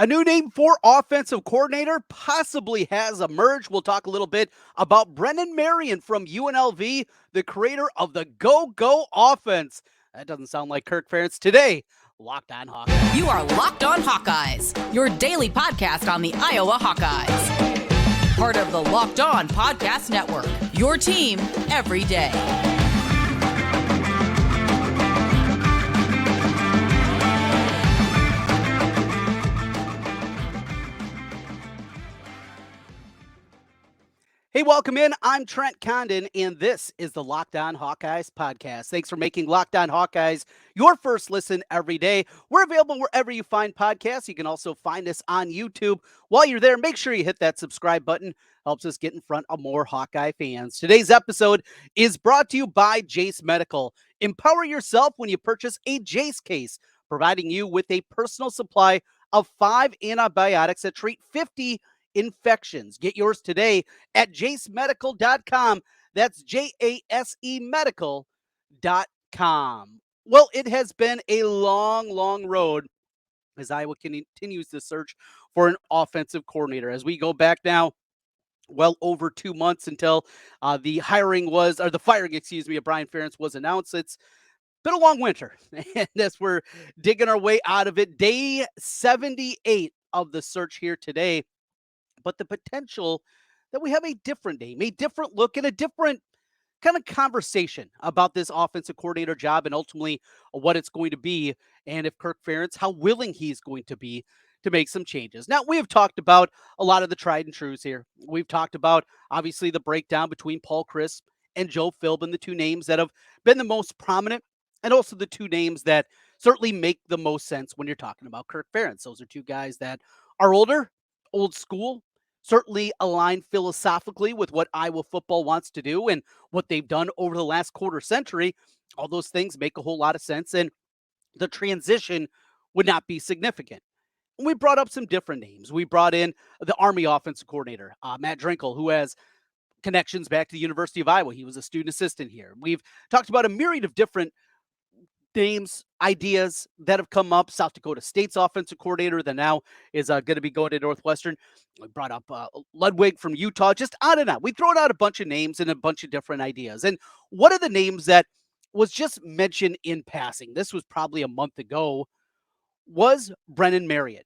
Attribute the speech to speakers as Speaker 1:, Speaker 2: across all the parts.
Speaker 1: A new name for offensive coordinator possibly has emerged. We'll talk a little bit about Brennan Marion from UNLV, the creator of the Go offense. That doesn't sound like Kirk Ferentz today. Locked on Hawkeye.
Speaker 2: You are Locked On Hawkeyes, your daily podcast on the Iowa Hawkeyes. Part of the Locked On Podcast Network, your team every day.
Speaker 1: Hey, welcome in. I'm Trent Condon, and this is the Locked On Hawkeyes podcast. Thanks for making Locked On Hawkeyes your first listen every day. We're available wherever you find podcasts. You can also find us on YouTube. While you're there, make sure you hit that subscribe button. Helps us get in front of more Hawkeye fans. Today's episode is brought to you by Jase Medical. Empower yourself when you purchase a Jase case, providing you with a personal supply of 5 antibiotics that treat 50 infections. Get yours today at jasemedical.com. That's JASE medical.com. Well, it has been a long road as Iowa continues to search for an offensive coordinator. As we go back now, well over 2 months until the firing, of Brian Ferentz was announced. It's been a long winter, and as we're digging our way out of it, day 78 of the search here today. But the potential that we have a different name, a different look, and a different kind of conversation about this offensive coordinator job and ultimately what it's going to be, and if Kirk Ferentz, how willing he's going to be to make some changes. Now, we have talked about a lot of the tried and trues here. We've talked about, obviously, the breakdown between Paul Chryst and Joe Philbin, the two names that have been the most prominent, and also the two names that certainly make the most sense when you're talking about Kirk Ferentz. Those are two guys that are older, old school, certainly aligned philosophically with what Iowa football wants to do and what they've done over the last quarter century. All those things make a whole lot of sense, and the transition would not be significant. We brought up some different names. We brought in the Army offensive coordinator, Matt Drinkle, who has connections back to the University of Iowa. He was a student assistant here. We've talked about a myriad of different names, ideas that have come up. South Dakota State's offensive coordinator that now is going to be going to Northwestern. We brought up Ludwig from Utah, just on and on. We thrown out a bunch of names and a bunch of different ideas. And one of the names that was just mentioned in passing, this was probably a month ago, was Brennan Marion.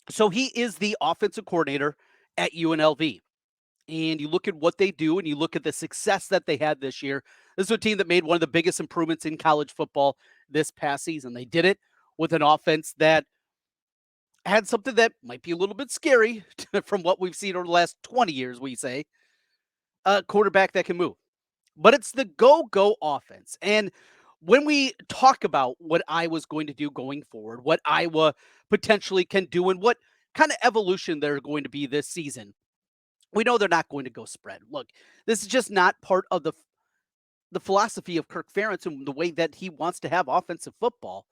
Speaker 1: So he is the offensive coordinator at UNLV. And you look at what they do and you look at the success that they had this year. This is a team that made one of the biggest improvements in college football this past season. They did it with an offense that had something that might be a little bit scary from what we've seen over the last 20 years, we say, a quarterback that can move. But it's the go offense. And when we talk about what Iowa's going to do going forward, what Iowa potentially can do, and what kind of evolution they're going to be this season, we know they're not going to go spread. Look, this is just not part of the philosophy of Kirk Ferentz and the way that he wants to have offensive football.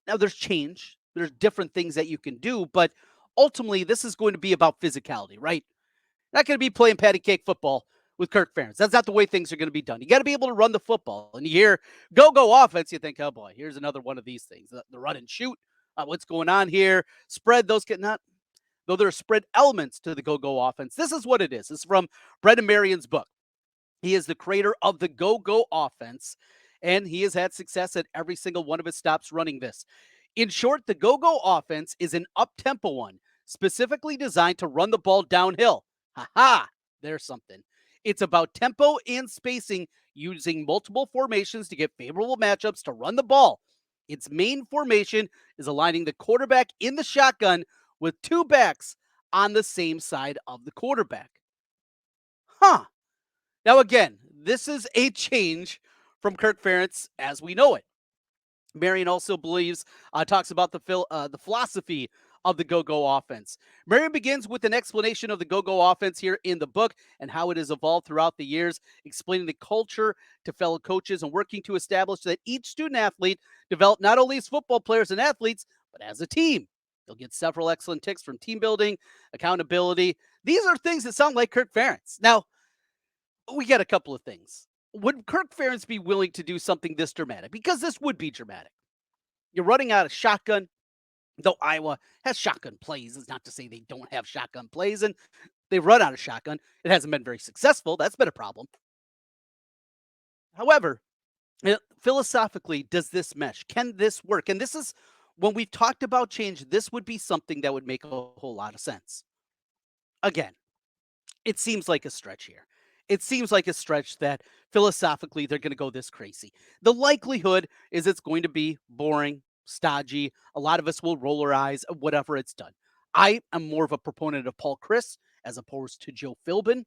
Speaker 1: Now, there's change. There's different things that you can do, but ultimately, this is going to be about physicality, right? Not going to be playing patty cake football with Kirk Ferentz. That's not the way things are going to be done. You got to be able to run the football. And you hear go offense, you think, oh boy, here's another one of these things. The run and shoot. What's going on here? Spread, those get not. Though there are spread elements to the go offense. This is what it is. This is from Brennan Marion's book. He is the creator of the go offense, and he has had success at every single one of his stops running this. In short, the go offense is an up-tempo one, specifically designed to run the ball downhill. There's something. It's about tempo and spacing, using multiple formations to get favorable matchups to run the ball. Its main formation is aligning the quarterback in the shotgun with two backs on the same side of the quarterback. Now, again, this is a change from Kirk Ferentz as we know it. Marion also talks about the philosophy of the go offense. Marion begins with an explanation of the go offense here in the book and how it has evolved throughout the years, explaining the culture to fellow coaches and working to establish that each student athlete develop not only as football players and athletes, but as a team. You'll get several excellent tips from team building, accountability. These are things that sound like Kirk Ferentz. Now, we got a couple of things. Would Kirk Ferentz be willing to do something this dramatic? Because this would be dramatic. You're running out of shotgun. Though Iowa has shotgun plays, it's not to say they don't have shotgun plays, and they've run out of shotgun. It hasn't been very successful. That's been a problem. However, philosophically, does this mesh? Can this work? And this is when we've talked about change, this would be something that would make a whole lot of sense. Again, it seems like a stretch here. It seems like a stretch that philosophically they're going to go this crazy. The likelihood is it's going to be boring, stodgy. A lot of us will roll our eyes at whatever it's done. I am more of a proponent of Paul Chris as opposed to Joe Philbin.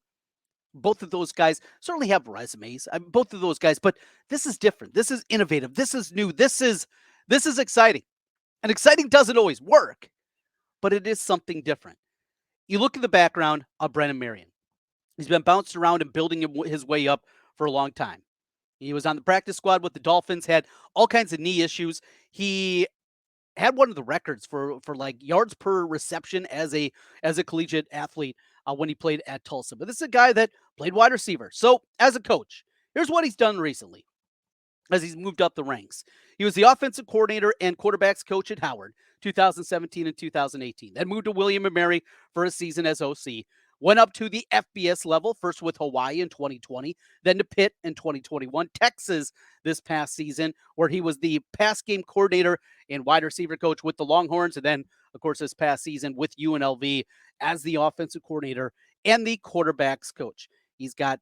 Speaker 1: Both of those guys certainly have resumes. Both of those guys, but this is different. This is innovative. This is new. This is exciting. And exciting doesn't always work, but it is something different. You look at the background of Brennan Marion. He's been bounced around and building his way up for a long time. He was on the practice squad with the Dolphins, had all kinds of knee issues. He had one of the records for like yards per reception as a collegiate athlete when he played at Tulsa. But this is a guy that played wide receiver. So as a coach, here's what he's done recently as he's moved up the ranks. He was the offensive coordinator and quarterbacks coach at Howard, 2017 and 2018. Then moved to William & Mary for a season as OC. Went up to the FBS level, first with Hawaii in 2020, then to Pitt in 2021, Texas this past season, where he was the pass game coordinator and wide receiver coach with the Longhorns, and then, of course, this past season with UNLV as the offensive coordinator and the quarterbacks coach. He's got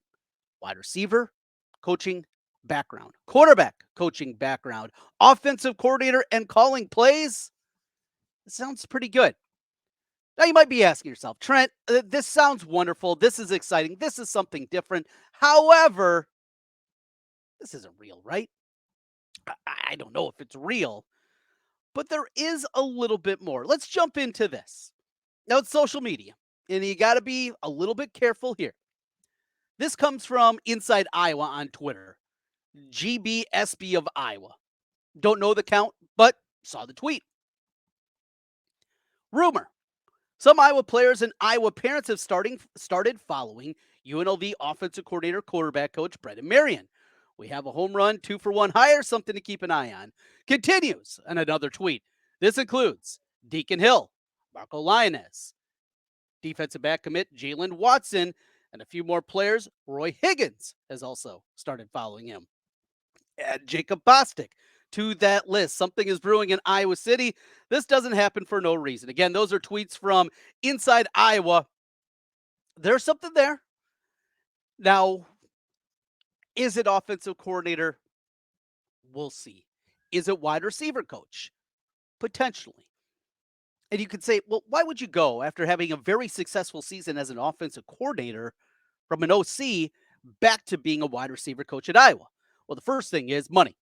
Speaker 1: wide receiver coaching background, quarterback coaching background, offensive coordinator and calling plays. It sounds pretty good. Now, you might be asking yourself, Trent, this sounds wonderful. This is exciting. This is something different. However, this isn't real, right? I don't know if it's real, but there is a little bit more. Let's jump into this. Now, it's social media, and you got to be a little bit careful here. This comes from Inside Iowa on Twitter, GBSB of Iowa. Don't know the count, but saw the tweet. Rumor. Some Iowa players and Iowa parents have started following UNLV offensive coordinator quarterback coach Brennan Marion. We have a home run, 2-for-1 hire, something to keep an eye on. Continues in another tweet. This includes Deacon Hill, Marco Lyoness, defensive back commit Jalen Watson, and a few more players. Roy Higgins has also started following him. Add Jacob Bostic to that list. Something is brewing in Iowa City. This doesn't happen for no reason. Again, those are tweets from Inside Iowa. There's something there. Now, is it offensive coordinator? We'll see. Is it wide receiver coach? Potentially. And you could say, well, why would you go after having a very successful season as an offensive coordinator from an OC back to being a wide receiver coach at Iowa? Well, the first thing is money.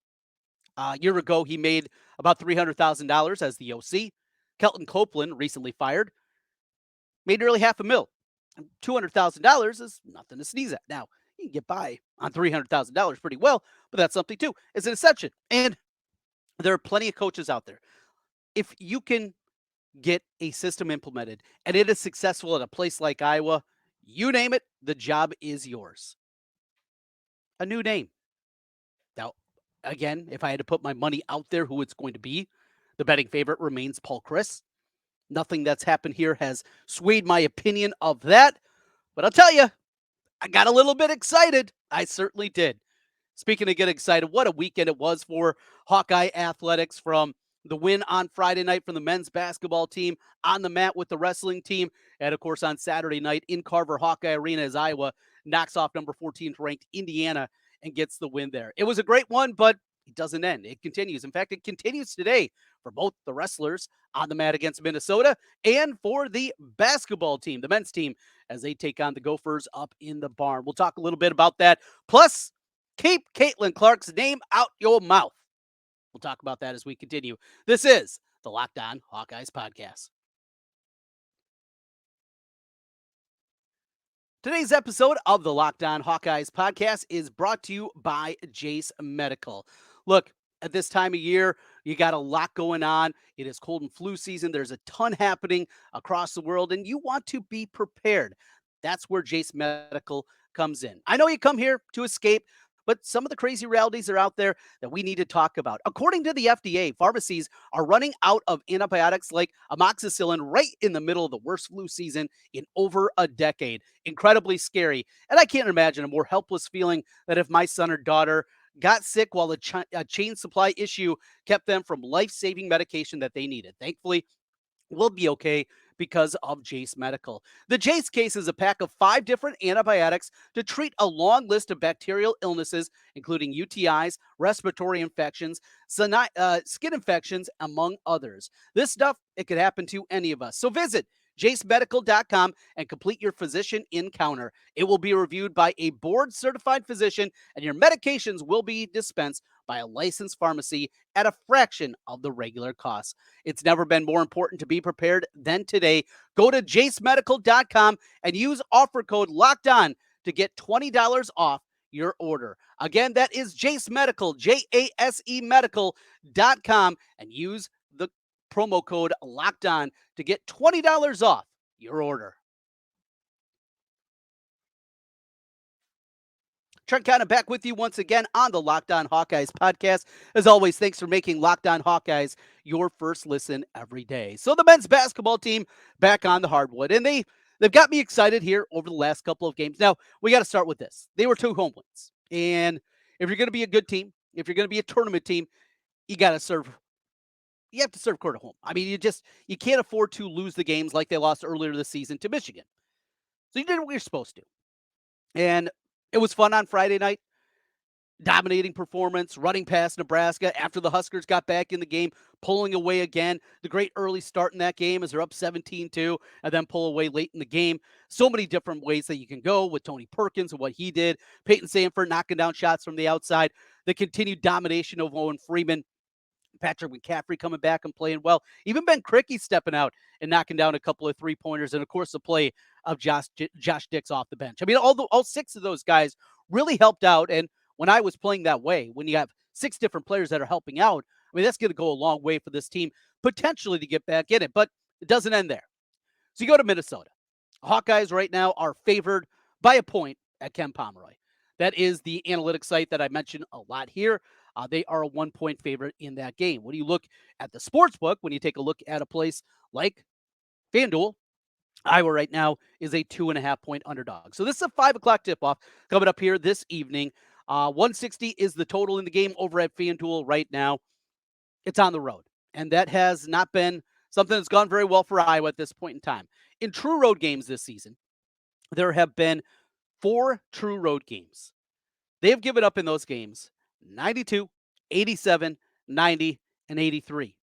Speaker 1: A year ago, he made about $300,000 as the OC. Kelton Copeland, recently fired, made nearly $500,000. $200,000 is nothing to sneeze at. Now, you can get by on $300,000 pretty well, but that's something too. It's an exception. And there are plenty of coaches out there. If you can get a system implemented and it is successful at a place like Iowa, you name it, the job is yours. A new name. Now, again, if I had to put my money out there who it's going to be, the betting favorite remains Paul Chris. Nothing that's happened here has swayed my opinion of that. But I'll tell you, I got a little bit excited. I certainly did. Speaking of getting excited, what a weekend it was for Hawkeye athletics, from the win on Friday night from the men's basketball team on the mat with the wrestling team. And of course, on Saturday night in Carver Hawkeye Arena as Iowa knocks off number 14 ranked Indiana and gets the win there. It was a great one, but it doesn't end. It continues. In fact, it continues today for both the wrestlers on the mat against Minnesota and for the basketball team, the men's team, as they take on the Gophers up in the barn. We'll talk a little bit about that. Plus, keep Caitlin Clark's name out your mouth. We'll talk about that as we continue. This is the Locked On Hawkeyes podcast. Today's episode of the Locked On Hawkeyes podcast is brought to you by Jase Medical. Look, at this time of year, you got a lot going on. It is cold and flu season. There's a ton happening across the world, and you want to be prepared. That's where Jace Medical comes in. I know you come here to escape, but some of the crazy realities are out there that we need to talk about. According to the FDA, pharmacies are running out of antibiotics like amoxicillin right in the middle of the worst flu season in over a decade. Incredibly scary. And I can't imagine a more helpless feeling than if my son or daughter got sick while a chain supply issue kept them from life-saving medication that they needed. Thankfully, will be okay because of Jase Medical. The Jase case is a pack of 5 different antibiotics to treat a long list of bacterial illnesses, including UTIs, respiratory infections, skin infections, among others. This stuff, it could happen to any of us. So visit JaceMedical.com and complete your physician encounter. It will be reviewed by a board certified physician, and your medications will be dispensed by a licensed pharmacy at a fraction of the regular cost. It's never been more important to be prepared than today. Go to JaceMedical.com and use offer code Locked On to get $20 off your order. Again, that is Jase Medical, JASE Medical.com, and use the promo code Locked On to get $20 off your order. Trent Condon back with you once again on the Locked On Hawkeyes podcast. As always, thanks for making Locked On Hawkeyes your first listen every day. So the men's basketball team back on the hardwood, and they've got me excited here over the last couple of games. Now, we got to start with this. They were 2 home wins. And if you're going to be a good team, if you're going to be a tournament team, you got to serve you have to serve court at home. I mean, you can't afford to lose the games like they lost earlier this season to Michigan. So you did what you're supposed to. And it was fun on Friday night. Dominating performance, running past Nebraska after the Huskers got back in the game, pulling away again. The great early start in that game as they're up 17-2 and then pull away late in the game. So many different ways that you can go with Tony Perkins and what he did. Peyton Sanford knocking down shots from the outside. The continued domination of Owen Freeman. Patrick McCaffery coming back and playing well. Even Ben Krikke stepping out and knocking down a couple of 3-pointers. And, of course, the play of Josh Dix off the bench. I mean, all 6 of those guys really helped out. And when I was playing that way, when you have 6 different players that are helping out, I mean, that's going to go a long way for this team potentially to get back in it. But it doesn't end there. So you go to Minnesota. Hawkeyes right now are favored by a point at Ken Pomeroy. That is the analytics site that I mentioned a lot here. They are a 1-point favorite in that game. When you look at the sports book, when you take a look at a place like FanDuel, Iowa right now is a 2.5-point underdog. So this is a 5 o'clock tip-off coming up here this evening. 160 is the total in the game over at FanDuel right now. It's on the road, and that has not been something that's gone very well for Iowa at this point in time. In true road games this season, there have been 4 true road games. They have given up in those games 92, 87, 90, and 83.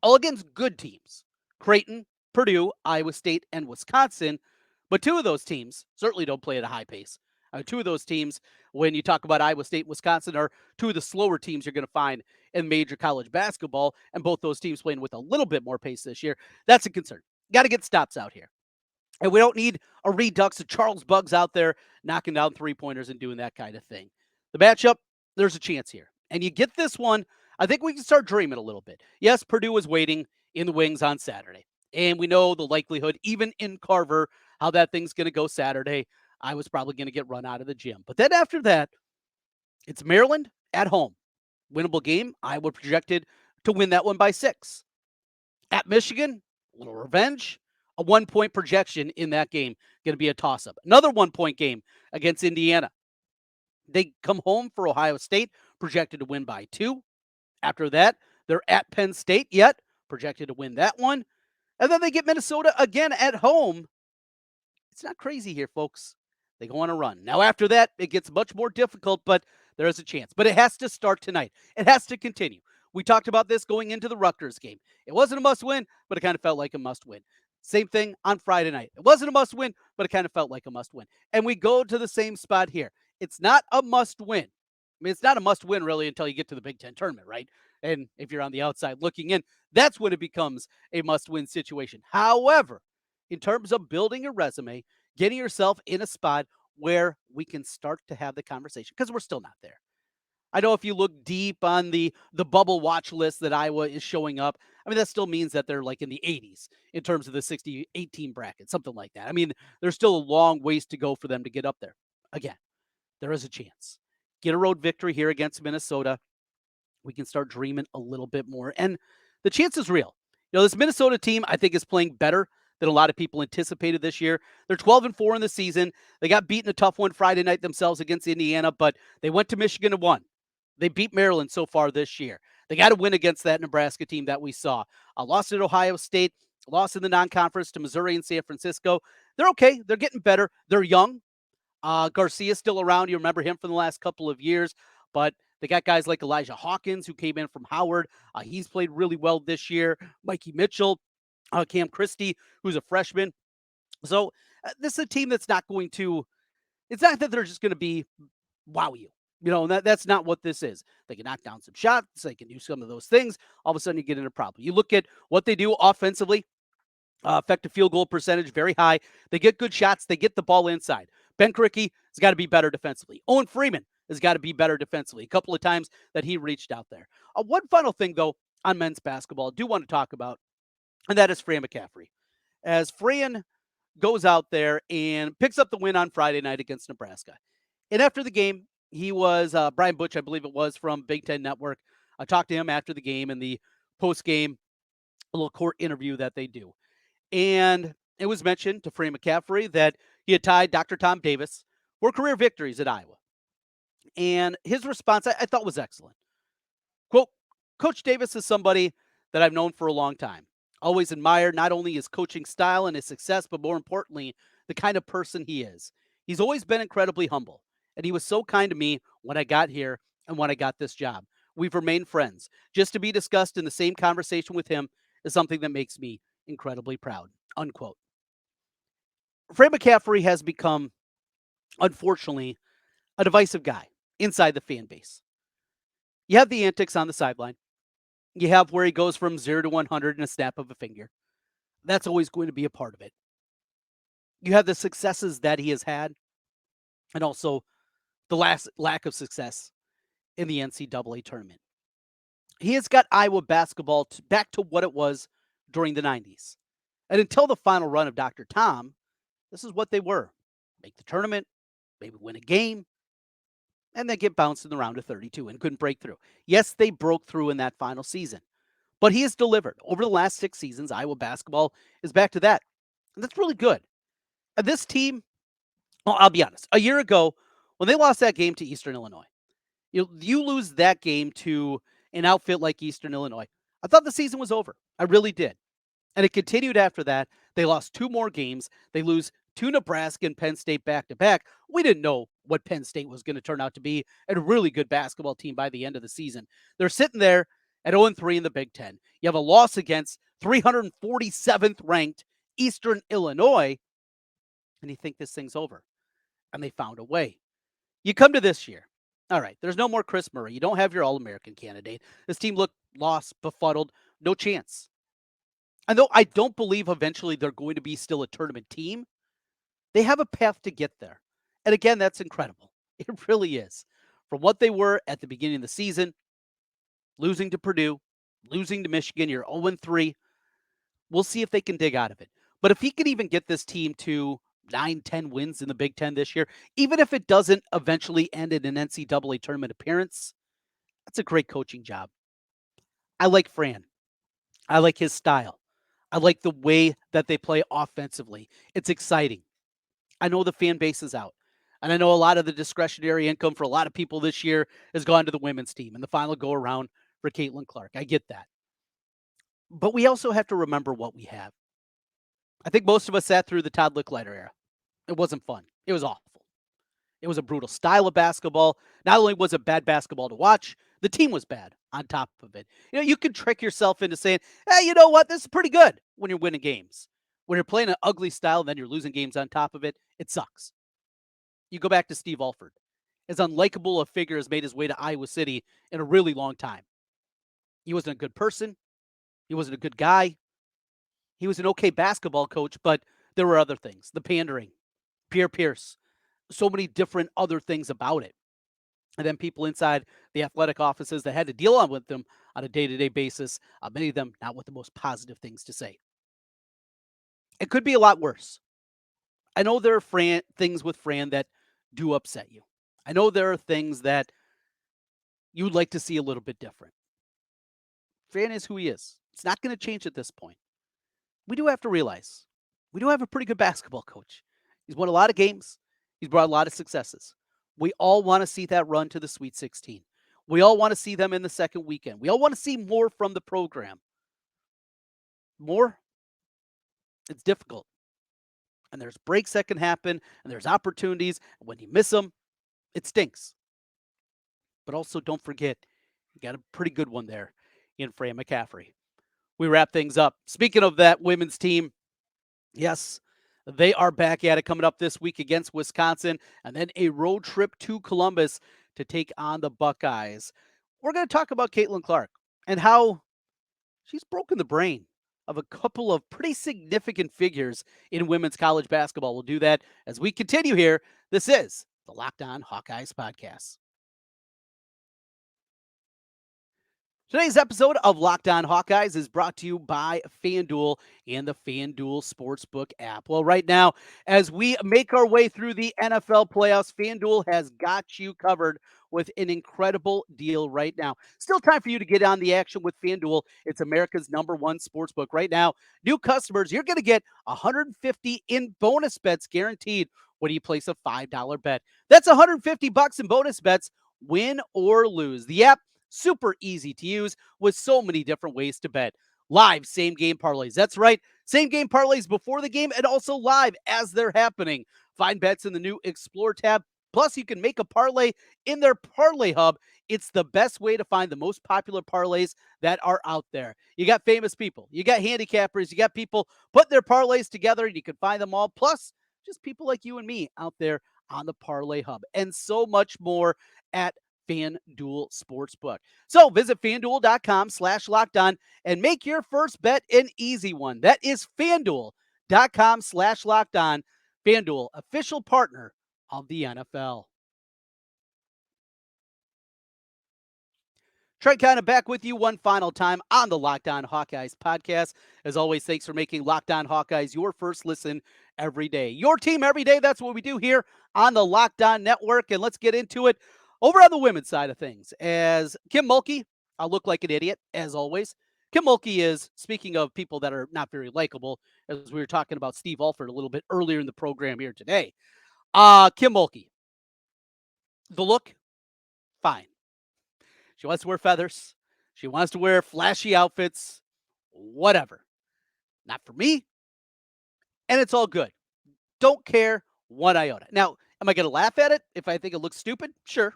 Speaker 1: All against good teams. Creighton, Purdue, Iowa State, and Wisconsin. But 2 of those teams certainly don't play at a high pace. 2 of those teams, when you talk about Iowa State, Wisconsin, are 2 of the slower teams you're going to find in major college basketball, and both those teams playing with a little bit more pace this year. That's a concern. Got to get stops out here. And we don't need a redux of Charles Buggs out there knocking down 3-pointers and doing that kind of thing. The matchup, there's a chance here. And you get this one, I think we can start dreaming a little bit. Yes, Purdue is waiting in the wings on Saturday. And we know the likelihood, even in Carver, how that thing's going to go Saturday. I was probably going to get run out of the gym. But then after that, it's Maryland at home. Winnable game. Iowa projected to win that one by 6. At Michigan, a little revenge. A 1-point projection in that game. Going to be a toss-up. Another 1-point game against Indiana. They come home for Ohio State, projected to win by 2. After that, they're at Penn State yet, projected to win that one. And then they get Minnesota again at home. It's not crazy here, folks. They go on a run. Now, after that, it gets much more difficult, but there is a chance. But it has to start tonight. It has to continue. We talked about this going into the Rutgers game. It wasn't a must-win, but it kind of felt like a must-win. Same thing on Friday night. It wasn't a must-win, but it kind of felt like a must-win. And we go to the same spot here. It's not a must-win. I mean, it's not a must-win really until you get to the Big Ten tournament, right? And if you're on the outside looking in, that's when it becomes a must-win situation. However, in terms of building a resume, getting yourself in a spot where we can start to have the conversation, because we're still not there. I know if you look deep on the bubble watch list that Iowa is showing up, I mean, that still means that they're like in the 80s in terms of the 60-18 bracket, something like that. I mean, there's still a long ways to go for them to get up there. Again, there is a chance. get a road victory here against Minnesota, we can start dreaming a little bit more. And the chance is real. This Minnesota team, I think, is playing better than a lot of people anticipated this year. They're 12-4 in the season. They got beaten a tough one Friday night themselves against Indiana, but they went to Michigan and won. They beat Maryland so far this year. They got to win against that Nebraska team that we saw. Lost at Ohio State, lost in the non-conference to Missouri and San Francisco. They're okay. They're getting better. They're young. Garcia's still around. You remember him from the last couple of years, but they got guys like Elijah Hawkins, who came in from Howard. He's played really well this year. Mikey Mitchell, Cam Christie, who's a freshman. So this is a team that's not going to, it's not that they're just going to be wow you. That's not what this is. They can knock down some shots. They can do some of those things. All of a sudden, you get in a problem. You look at what they do offensively. Effective field goal percentage, very high. They get good shots. They get the ball inside. Ben Krikke has got to be better defensively. Owen Freeman has got to be better defensively. A couple of times that he reached out there. One final thing, though, on men's basketball I do want to talk about, and that is Fran McCaffery. As Fran goes out there and picks up the win on Friday night against Nebraska. And after the game, he was, Brian Butch, I believe it was, from Big Ten Network. I talked to him after the game and the post-game little court interview that they do. And it was mentioned to Fran McCaffery that he had tied Dr. Tom Davis for career victories at Iowa. And his response, I thought, was excellent. Quote, Coach Davis is somebody that I've known for a long time. Always admired not only his coaching style and his success, but more importantly, the kind of person he is. He's always been incredibly humble, and he was so kind to me when I got here and when I got this job. We've remained friends. Just to be discussed in the same conversation with him is something that makes me incredibly proud, unquote. Fran McCaffery has become, unfortunately, a divisive guy inside the fan base. You have the antics on the sideline. You have where he goes from 0 to 100 in a snap of a finger. That's always going to be a part of it. You have the successes that he has had, and also the lack of success in the NCAA tournament. He has got Iowa basketball back to what it was during the 90s. And until the final run of Dr. Tom, this is what they were. Make the tournament, maybe win a game, and then get bounced in the round of 32 and couldn't break through. Yes, they broke through in that final season, but he has delivered. Over the last 6 seasons, Iowa basketball is back to that. And that's really good. And this team, well, I'll be honest, a year ago, when they lost that game to Eastern Illinois, you lose that game to an outfit like Eastern Illinois, I thought the season was over. I really did. And it continued after that. They lost 2 more games. They lose to Nebraska and Penn State back-to-back. We didn't know what Penn State was going to turn out to be, and a really good basketball team by the end of the season. They're sitting there at 0-3 in the Big Ten. You have a loss against 347th ranked Eastern Illinois, and you think this thing's over. And they found a way. You come to this year. All right, there's no more Chris Murray. You don't have your All-American candidate. This team looked lost, befuddled, no chance. And though I don't believe eventually they're going to be still a tournament team, they have a path to get there. And again, that's incredible. It really is. From what they were at the beginning of the season, losing to Purdue, losing to Michigan, you're 0-3. We'll see if they can dig out of it. But if he can even get this team to 9-10 wins in the Big Ten this year, even if it doesn't eventually end in an NCAA tournament appearance, that's a great coaching job. I like Fran. I like his style. I like the way that they play offensively. It's exciting. I know the fan base is out. And I know a lot of the discretionary income for a lot of people this year has gone to the women's team and the final go around for Caitlin Clark. I get that. But we also have to remember what we have. I think most of us sat through the Todd Licklider era. It wasn't fun. It was awful. It was a brutal style of basketball. Not only was it bad basketball to watch, the team was bad on top of it. You can trick yourself into saying, hey, you know what? This is pretty good when you're winning games. When you're playing an ugly style and then you're losing games on top of it, it sucks. You go back to Steve Alford. As unlikable a figure has made his way to Iowa City in a really long time. He wasn't a good person. He wasn't a good guy. He was an okay basketball coach, but there were other things. The pandering, Pierre Pierce, so many different other things about it. And then people inside the athletic offices that had to deal with them on a day-to-day basis, many of them not with the most positive things to say. It could be a lot worse. I know there are things with Fran that do upset you. I know there are things that you would like to see a little bit different. Fran is who he is. It's not going to change at this point. We do have to realize we do have a pretty good basketball coach. He's won a lot of games. He's brought a lot of successes. We all want to see that run to the Sweet 16. We all want to see them in the second weekend. We all want to see more from the program. More, it's difficult. And there's breaks that can happen, and there's opportunities. And when you miss them, it stinks. But also, don't forget, you got a pretty good one there in Fran McCaffery. We wrap things up. Speaking of that women's team, yes, they are back at it coming up this week against Wisconsin, and then a road trip to Columbus to take on the Buckeyes. We're going to talk about Caitlin Clark and how she's broken the brain of a couple of pretty significant figures in women's college basketball. We'll do that as we continue here. This is the Locked On Hawkeyes podcast. Today's episode of Locked On Hawkeyes is brought to you by FanDuel and the FanDuel Sportsbook app. Well, right now, as we make our way through the NFL playoffs, FanDuel has got you covered with an incredible deal right now. Still time for you to get on the action with FanDuel. It's America's #1 sportsbook. Right now, new customers, you're going to get $150 in bonus bets guaranteed when you place a $5 bet. That's $150 in bonus bets, win or lose. The app, super easy to use with so many different ways to bet. Live same game parlays. That's right. Same game parlays before the game and also live as they're happening. Find bets in the new Explore tab. Plus, you can make a parlay in their Parlay Hub. It's the best way to find the most popular parlays that are out there. You got famous people, you got handicappers, you got people put their parlays together, and you can find them all. Plus, just people like you and me out there on the Parlay Hub, and so much more at FanDuel Sportsbook. So visit FanDuel.com/lockedon and make your first bet an easy one. That is FanDuel.com/lockedon. FanDuel, official partner of the NFL. Trent Condon back with you one final time on the Locked On Hawkeyes podcast. As always, thanks for making Locked On Hawkeyes your first listen every day. Your team every day. That's what we do here on the Locked On Network. And let's get into it. Over on the women's side of things, as Kim Mulkey, I'll look like an idiot, as always. Kim Mulkey is, speaking of people that are not very likable, as we were talking about Steve Alford a little bit earlier in the program here today. Kim Mulkey, the look, fine. She wants to wear feathers. She wants to wear flashy outfits, whatever. Not for me, and it's all good. Don't care one iota. Now, am I going to laugh at it if I think it looks stupid? Sure.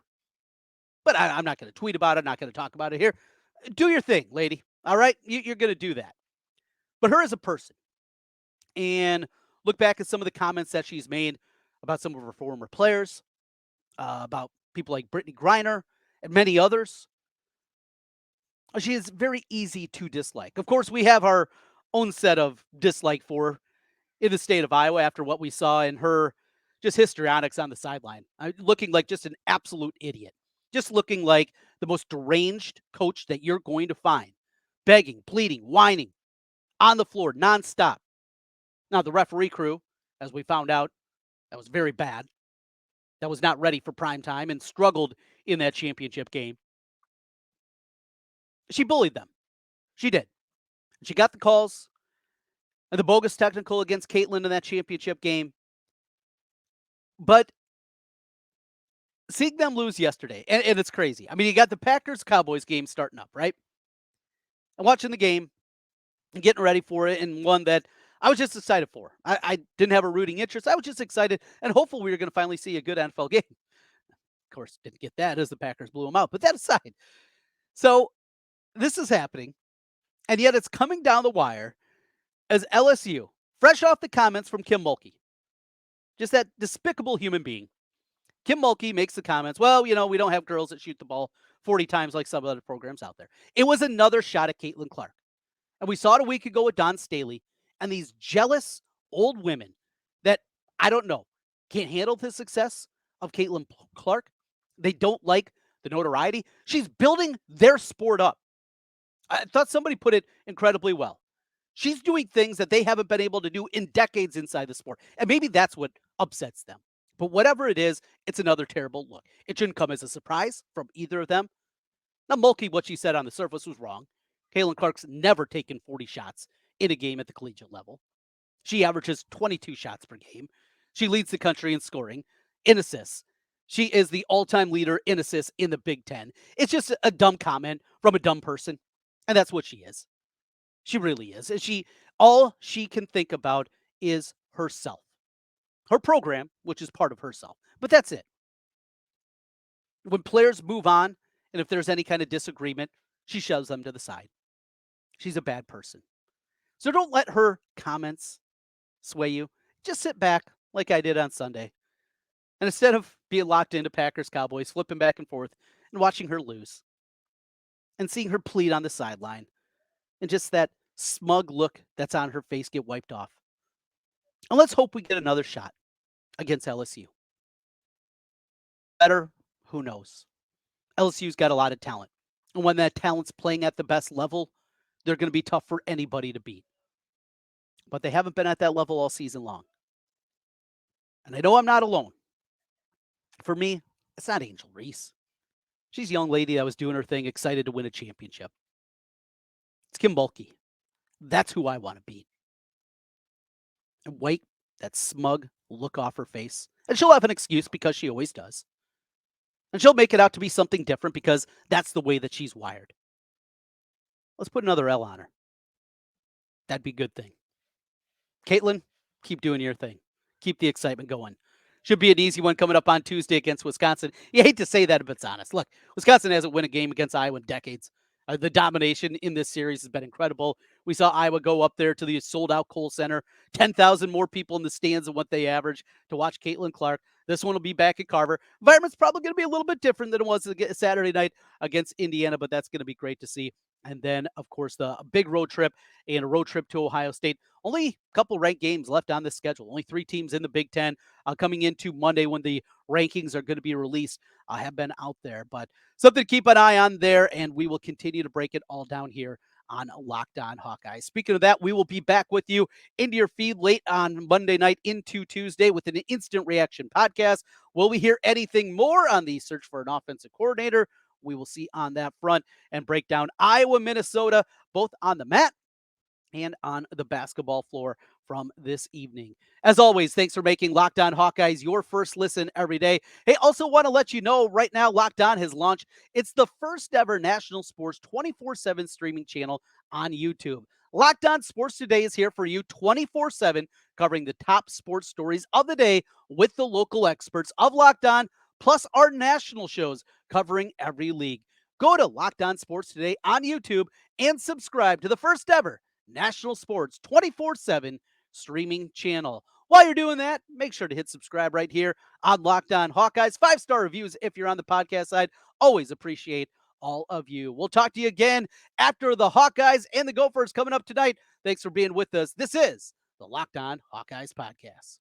Speaker 1: But I'm not going to tweet about it. Not going to talk about it here. Do your thing, lady. All right? You're going to do that. But her as a person, and look back at some of the comments that she's made about some of her former players, about people like Brittany Griner and many others. She is very easy to dislike. Of course, we have our own set of dislike for her in the state of Iowa after what we saw in her just histrionics on the sideline, looking like just an absolute idiot. Just looking like the most deranged coach that you're going to find. Begging, pleading, whining, on the floor, nonstop. Now, the referee crew, as we found out, that was very bad. That was not ready for prime time and struggled in that championship game. She bullied them. She did. She got the calls and the bogus technical against Caitlin in that championship game. But seeing them lose yesterday, and it's crazy. I mean, you got the Packers-Cowboys game starting up, right? I'm watching the game and getting ready for it, and one that I was just excited for. I didn't have a rooting interest. I was just excited, and hopeful we were going to finally see a good NFL game. Of course, didn't get that as the Packers blew them out, but that aside. So this is happening, and yet it's coming down the wire as LSU, fresh off the comments from Kim Mulkey, just that despicable human being. Kim Mulkey makes the comments, well, we don't have girls that shoot the ball 40 times like some other programs out there. It was another shot at Caitlin Clark. And we saw it a week ago with Don Staley and these jealous old women that, I don't know, can't handle the success of Caitlin Clark. They don't like the notoriety. She's building their sport up. I thought somebody put it incredibly well. She's doing things that they haven't been able to do in decades inside the sport. And maybe that's what upsets them. But whatever it is, it's another terrible look. It shouldn't come as a surprise from either of them. Now, Mulkey, what she said on the surface was wrong. Caitlin Clark's never taken 40 shots in a game at the collegiate level. She averages 22 shots per game. She leads the country in scoring, in assists. She is the all-time leader in assists in the Big Ten. It's just a dumb comment from a dumb person, and that's what she is. She really is. And all she can think about is herself, her program, which is part of herself. But that's it. When players move on, and if there's any kind of disagreement, she shoves them to the side. She's a bad person. So don't let her comments sway you. Just sit back like I did on Sunday. And instead of being locked into Packers Cowboys, flipping back and forth and watching her lose and seeing her plead on the sideline and just that smug look that's on her face get wiped off. And let's hope we get another shot against LSU. Better, who knows? LSU's got a lot of talent. And when that talent's playing at the best level, they're going to be tough for anybody to beat. But they haven't been at that level all season long. And I know I'm not alone. For me, it's not Angel Reese. She's a young lady that was doing her thing, excited to win a championship. It's Kim Mulkey. That's who I want to beat. And wipe that smug look off her face. And she'll have an excuse because she always does. And she'll make it out to be something different because that's the way that she's wired. Let's put another L on her. That'd be a good thing. Caitlin, keep doing your thing. Keep the excitement going. Should be an easy one coming up on Tuesday against Wisconsin. You hate to say that, but it's honest. Look, Wisconsin hasn't won a game against Iowa in decades. The domination in this series has been incredible. We saw Iowa go up there to the sold-out Kohl Center, 10,000 more people in the stands than what they average to watch Caitlin Clark. This one will be back at Carver. Environment's probably going to be a little bit different than it was Saturday night against Indiana, but that's going to be great to see. And then, of course, the big road trip and a road trip to Ohio State. Only a couple ranked games left on the schedule. Only 3 teams in the Big Ten coming into Monday when the rankings are going to be released have been out there. But something to keep an eye on there, and we will continue to break it all down here on Locked On Hawkeyes. Speaking of that, we will be back with you into your feed late on Monday night into Tuesday with an instant reaction podcast. Will we hear anything more on the search for an offensive coordinator? We will see on that front and break down Iowa, Minnesota, both on the mat and on the basketball floor from this evening. As always, thanks for making Locked On Hawkeyes your first listen every day. Hey, also want to let you know right now Locked On has launched. It's the first ever national sports 24/7 streaming channel on YouTube. Locked On Sports Today is here for you 24/7, covering the top sports stories of the day with the local experts of Locked On, plus our national shows covering every league. Go to Locked On Sports Today on YouTube and subscribe to the first ever national sports 24/7 streaming channel. While you're doing that, make sure to hit subscribe right here on Locked On Hawkeyes. 5-star reviews if you're on the podcast side. Always appreciate all of you. We'll talk to you again after the Hawkeyes and the Gophers coming up tonight. Thanks for being with us. This is the Locked On Hawkeyes podcast.